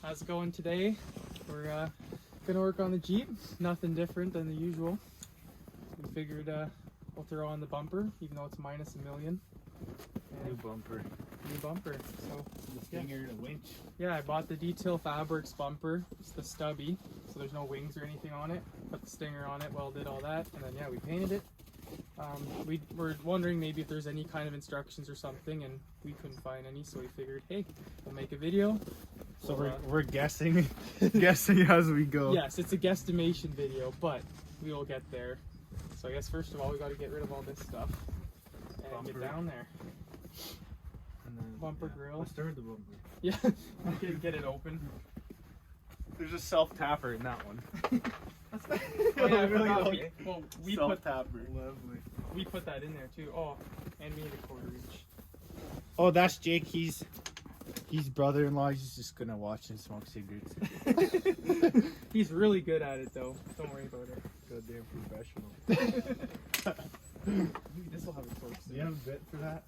How's it going today? We're gonna work on the Jeep. Nothing different than the usual. We figured we'll throw on the bumper, even though it's minus $1 million. New bumper. New bumper. So The Stinger and a winch. yeah, I bought the Dtillfabworks bumper. It's the stubby, so there's no wings or anything on it. Put the Stinger on it, welded all that, and then yeah, we painted it. We were wondering maybe if there's any kind of instructions or something, and we couldn't find any, so we figured, hey, we'll make a video. So we're guessing, guessing as we go. Yes, it's a guesstimation video, but we will get there. So I guess first of all, we got to get rid of all this stuff and get down there. And then, Bumper grill. Let's start the bumper. Yeah, get it open. There's a self-tapper in that one. Oh, yeah, I forgot. Well, we put Lovely. we put that in there too. Oh, and we need a 1/4 inch. Oh, that's Jake. He's brother-in-law. He's just gonna watch and smoke cigarettes. He's really good at it though. Don't worry about it. Goddamn professional. Maybe this will have a torque. Do you have a bit for that?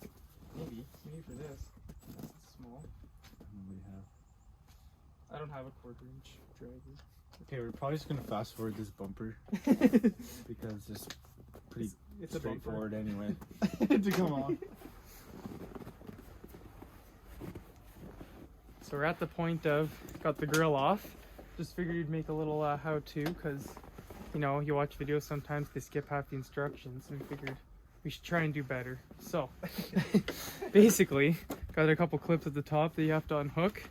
Maybe for this. That's small. We have. I don't have a 1/4 inch driver. Okay, we're probably just gonna fast forward this bumper because it's pretty It's a bumper. straightforward anyway to come on. So we're at the point of got the grill off. Just figured you'd make a little how-to, because you know you watch videos sometimes they skip half the instructions, and we figured we should try and do better. So basically got a couple clips at the top that you have to unhook,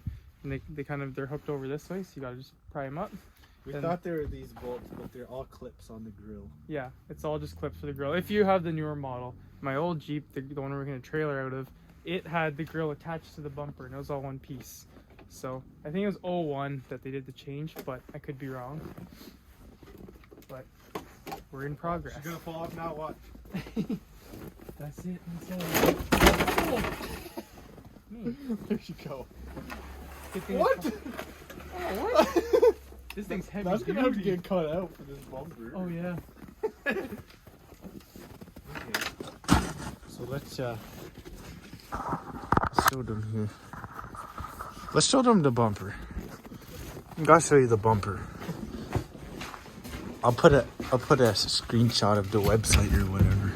and they're hooked over this way, so you gotta just pry them up. We Then- thought there were these bolts, but they're all clips on the grill. Yeah, it's all just clips for the grill. If you have the newer model, my old Jeep, the one we're gonna trailer out of, it had the grill attached to the bumper and it was all one piece. So I think it was 01 that they did the change, but I could be wrong. But we're in progress. She's gonna fall off now, watch. That's it. Oh. There you go. What? Oh, what? This thing's heavy. That's gonna have to duty. get cut out for this bumper. Oh yeah. Okay. So let's show them here. Let's show them the bumper. I gotta show you the bumper. I'll put a screenshot of the website or whatever.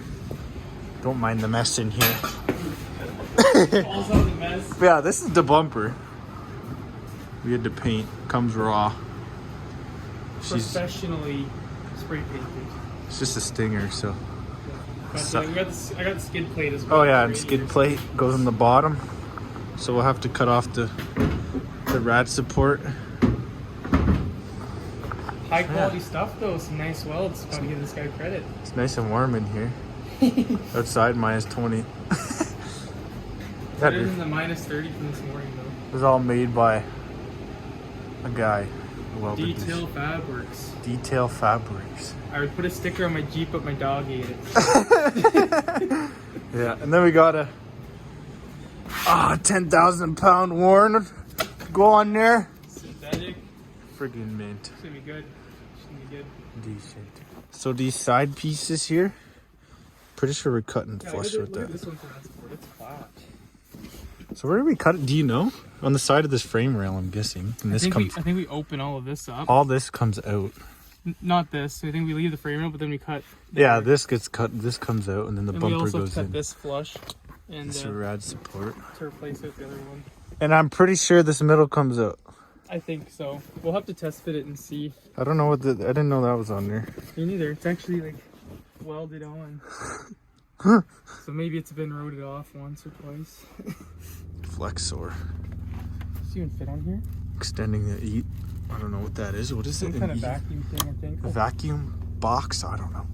Don't mind the mess in here. Falls out the mess. Yeah, this is the bumper. We had to paint. Comes raw. Professionally spray painted. It's just a Stinger, so. But I got the skid plate as well. Oh yeah, and skid plate goes on the bottom. So we'll have to cut off the rad support. High quality stuff though, some nice welds. Gotta give this guy credit. It's nice and warm in here. Outside minus 20. Better than the minus 30 from this morning though. It was all made by a guy who welded this. Dtillfabworks. Dtillfabworks. I would put a sticker on my Jeep, but my dog ate it. Yeah, and then we got a 10,000 pound Warren. Go on there. Synthetic. Friggin' mint. It's gonna be good. It's gonna be good. Decent. So these side pieces here, pretty sure we're cutting flush with look at that. this one for that support. It's flat. So where do we cut it? Do you know? On the side of this frame rail, I'm guessing. And this comes. I think we open all of this up. All this comes out. Not this. I think we leave the frame out, but then we cut. Yeah, this gets cut. This comes out, and then the And we bumper also goes cut in. this flush, and This is rad support. to replace it with the other one. And I'm pretty sure this middle comes out. I think so. We'll have to test fit it and see. I don't know what I didn't know that was on there. Me neither. It's actually like welded on. So maybe it's been roded off once or twice. Flexor. Does it even fit on here? Extending the eat. I don't know what that is. What is Some it? kind of An vacuum thing, I think. A vacuum box? I don't know.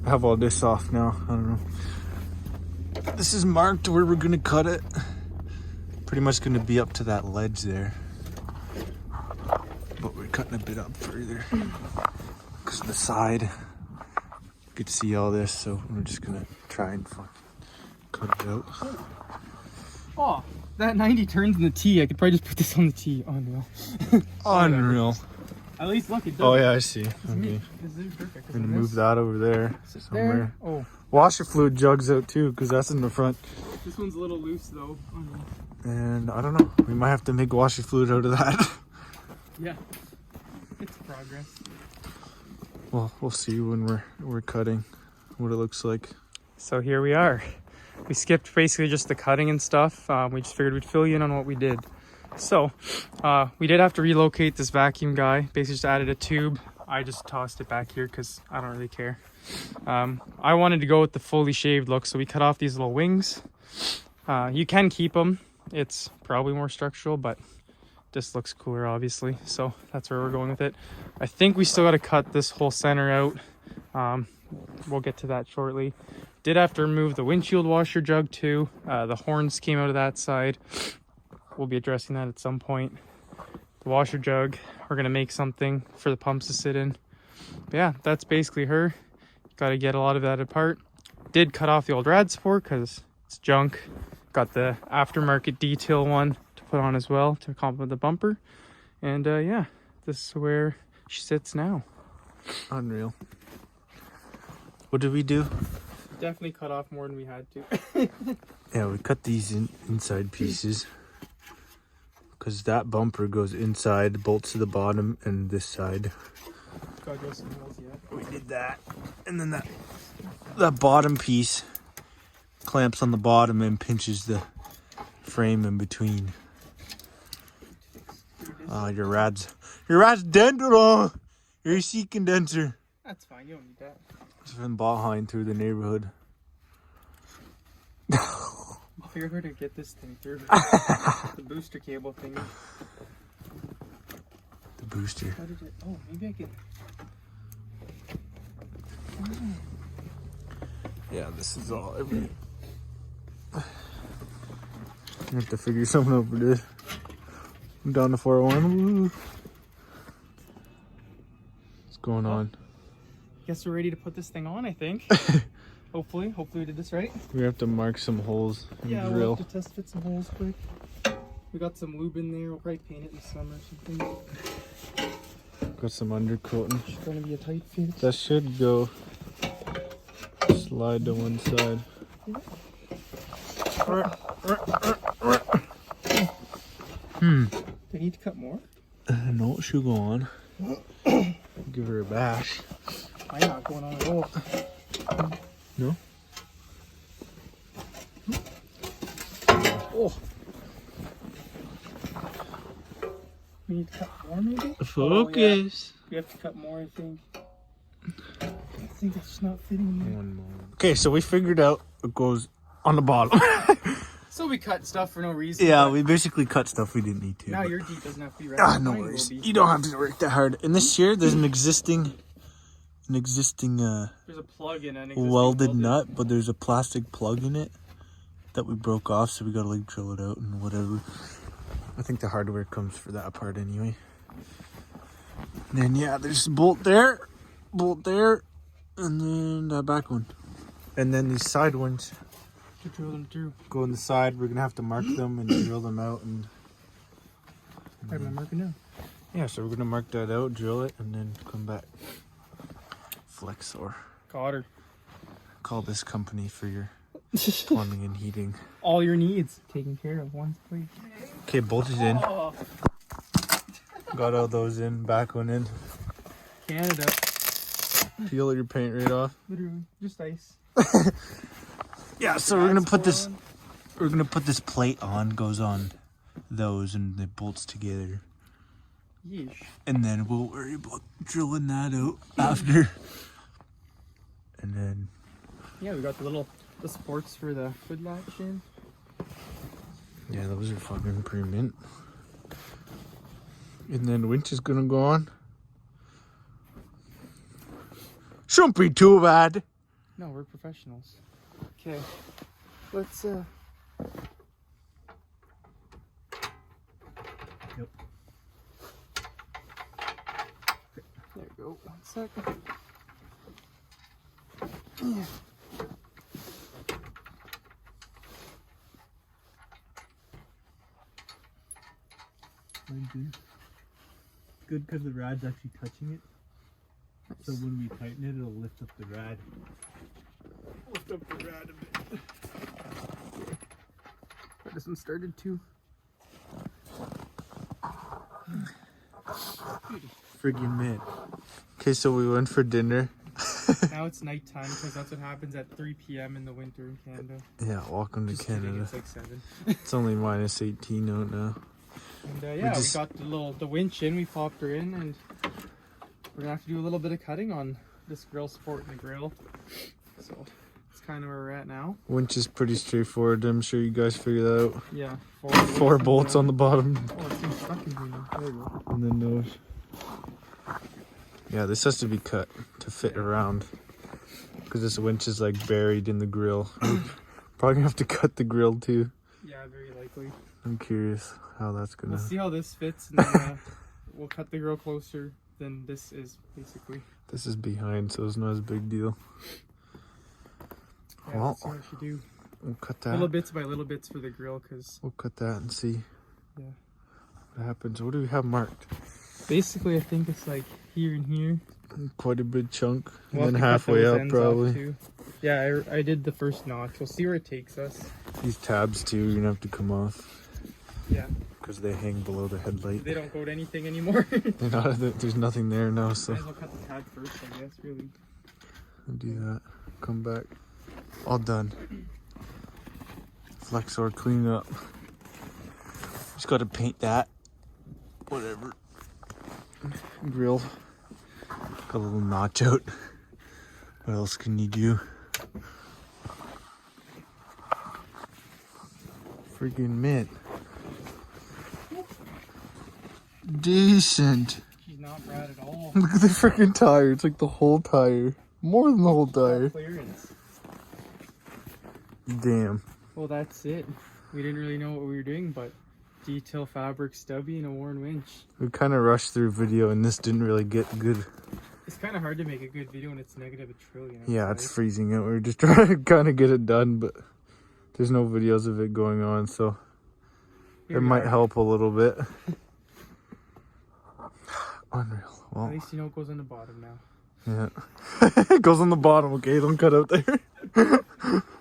I have all this off now. I don't know. This is marked where we're gonna cut it. Pretty much gonna be up to that ledge there. But we're cutting a bit up further. Because the side, you could see all this, so we're just gonna try and cut it out. Oh, that 90 turns in the T. I could probably just put this on the T. Unreal. Unreal. At least look, it does. Oh yeah, I see. This Okay. is perfect. I'm gonna move that over there Sit somewhere. there. Oh, Washer fluid jugs out too, because that's in the front. This one's a little loose though. And I don't know. We might have to make washi fluid out of that. Yeah, it's progress. Well, we'll see when we're cutting what it looks like. So here we are. We skipped basically just the cutting and stuff. We just figured we'd fill you in on what we did. So we did have to relocate this vacuum guy. Basically just added a tube. I just tossed it back here because I don't really care. I wanted to go with the fully shaved look, so we cut off these little wings. You can keep them. It's probably more structural, but this looks cooler, obviously. So that's where we're going with it. I think we still got to cut this whole center out. We'll get to that shortly. Did have to remove the windshield washer jug too. The horns came out of that side. We'll be addressing that at some point. The washer jug, we're gonna make something for the pumps to sit in. But yeah, that's basically her. Got to get a lot of that apart. Did cut off the old rad support because it's junk. Got the aftermarket detail one to put on as well to complement the bumper. And yeah, this is where she sits now. Unreal. What did we do? Definitely cut off more than we had to. Yeah, we cut these inside pieces because that bumper goes inside, bolts to the bottom and this side. Gotta go some holes yet. We did that, and then that bottom piece clamps on the bottom and pinches the frame in between. Oh, your rad's dental. Your AC condenser. That's fine. You don't need that. It's been behind through the neighborhood. I figured where to get this thing through. The booster cable thing. The booster. How did it? Oh, maybe I can. Yeah, this is all every. I have to figure something out for this. I'm down to 401. Woo. What's going on? Guess we're ready to put this thing on, I think. Hopefully we did this right. We have to mark some holes and Yeah, drill. we'll have to test fit some holes quick. We got some lube in there. We'll probably paint it in the summer or something. Got some undercoating. It's gonna be a tight fit. That should go slide to one side. They need to cut more? No, it should go on. Give her a bash. I'm not going on at all. No? Oh. We need to cut more maybe? Focus. Oh, yeah. We have to cut more, I think. I think it's not fitting there. One more. Okay, so we figured out it goes on the bottom. So we cut stuff for no reason. Yeah, we basically cut stuff we didn't need to. Now but- your Jeep doesn't have to be right. Ah, no worries. You don't have to work that hard. And this here, there's an existing There's a plug in an existing welded nut, but there's a plastic plug in it that we broke off, so we gotta like drill it out and whatever. I think the hardware comes for that part anyway. And then yeah, there's a bolt there, and then that back one. And then these side ones to drill them through. go on the side. We're gonna have to mark them and drill them out and I have my marker now. yeah, so we're gonna mark that out, drill it, and then come back. Flexor. Got her. Call this company for your plumbing and heating. All your needs taken care of once, please. Okay, bolted in. Oh, Got all those in, back one in. Canada. Peel your paint right off. Literally, just ice. Yeah, so we're gonna put this plate on, goes on those, and it bolts together. Yeesh. And then we'll worry about drilling that out after. And then Yeah, we got the supports for the hood latch in. yeah, those are fucking pretty mint. And then Winch is gonna go on. Shouldn't be too bad. No, we're professionals. Okay, let's Yep. There we go. 1 second. Yeah. Good because the rad's actually touching it. So when we tighten it, it'll lift up the rad. Lift up the rad a bit. This one started too. Friggin' mint. Okay, so we went for dinner. Now it's nighttime because that's what happens at 3 p.m. in the winter in Canada. Yeah, welcome to Just kidding, Canada. it's like 7. It's only minus 18 out now. And yeah, we got the winch in. We popped her in, and we're gonna have to do a little bit of cutting on this grill support and the grill. So that's kind of where we're at now. Winch is pretty straightforward. I'm sure you guys figured that out. Yeah, 4 bolts on the bottom. Oh, it's been stuck in here now. There we go. And then those. Yeah, this has to be cut to fit around because this winch is like buried in the grill. We're probably gonna have to cut the grill too. Yeah, very likely. I'm curious how that's gonna. We'll see how this fits, and then we'll cut the grill closer than this is, basically. This is behind, so it's not as big deal. Yeah, Well, let's see what she do. we'll cut that. Little bits by little bits for the grill, because We'll cut that and see yeah, what happens. What do we have marked? basically I think it's like here and here. Quite a big chunk, and We'll then have to cut halfway those up ends off probably. too. Yeah, I did the first notch. We'll see where it takes us. These tabs too, you're gonna have to come off Yeah, because they hang below the headlight. they don't go to anything anymore. They're not, there's nothing there now, so Might as well cut the tab first, I guess, really. I'll do that. Come back. All done. Flexor clean up. Just gotta paint that. Whatever. Grill. Got a little notch out. What else can you do? Freaking mint. Decent. She's not bad at all. Look at the freaking tire. It's like the whole tire. More than the whole tire. Clearance. Damn. Well, that's it. We didn't really know what we were doing, but Dtillfabworks stubby and a worn winch. We kind of rushed through video and this didn't really get good. It's kind of hard to make a good video when it's negative a trillion. Yeah, outside. it's freezing out. We're just trying to kind of get it done, but there's no videos of it going on, so Here it we might are. help a little bit. Unreal. At Well, least you know it goes on the bottom now. yeah. It goes on the bottom, okay? Don't cut out there.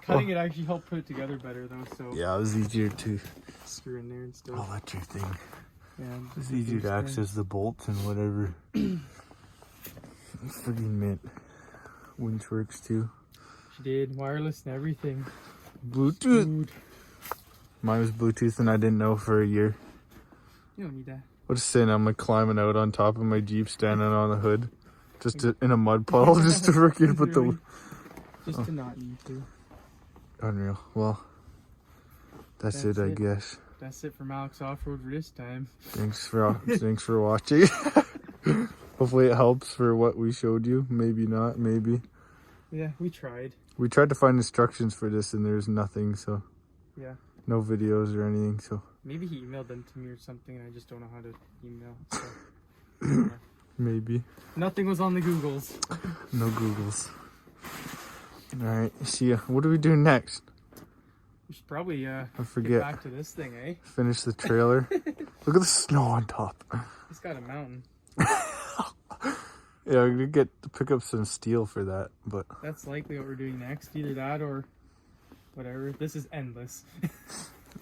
Cutting it actually helped put it together better though, so Yeah, it was easier to. screw in there and stuff. Oh, that's your thing. Yeah, It's easier to access the bolts and whatever. Freaking mint. Winch works too. She did wireless and everything. Bluetooth. Dude, Mine was Bluetooth and I didn't know for a year. you don't need that. What a sin. I'm like climbing out on top of my Jeep, standing on the hood. Just in a mud puddle, just to freaking put the... Just to not need to. Unreal. Well, that's it, I guess. That's it from Alex Off-Road for this time. Thanks for watching. Hopefully it helps for what we showed you. Maybe not, maybe. Yeah, we tried. We tried to find instructions for this and there's nothing, so... Yeah. No videos or anything, so... Maybe he emailed them to me or something and I just don't know how to email. So. Maybe. Nothing was on the Googles. No Googles. Alright, see ya. What are we doing next? We should probably I get forget. back to this thing, eh? Finish the trailer. Look at the snow on top. It's got a mountain. Yeah, I'm gonna pick up some steel for that, but That's likely what we're doing next. Either that or whatever. This is endless.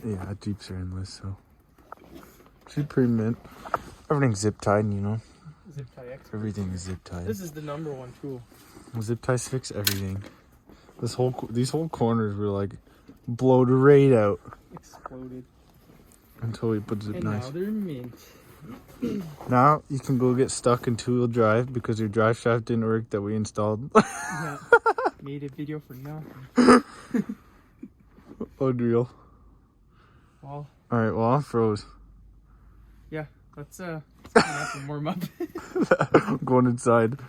yeah, Jeeps are endless, so she's pretty mint. Everything's zip tied, you know. Zip tie expert. Everything is zip tied. This is the #1 tool. Zip ties fix everything. These whole corners were like blowed right out Exploded. until we put zip And ties. now they're mint. Now you can go get stuck in 2-wheel drive because your drive shaft didn't work that we installed. Yeah. Made a video for nothing. Unreal. Well, Alright, well, I froze. yeah. Let's clean up and warm up. I'm going inside.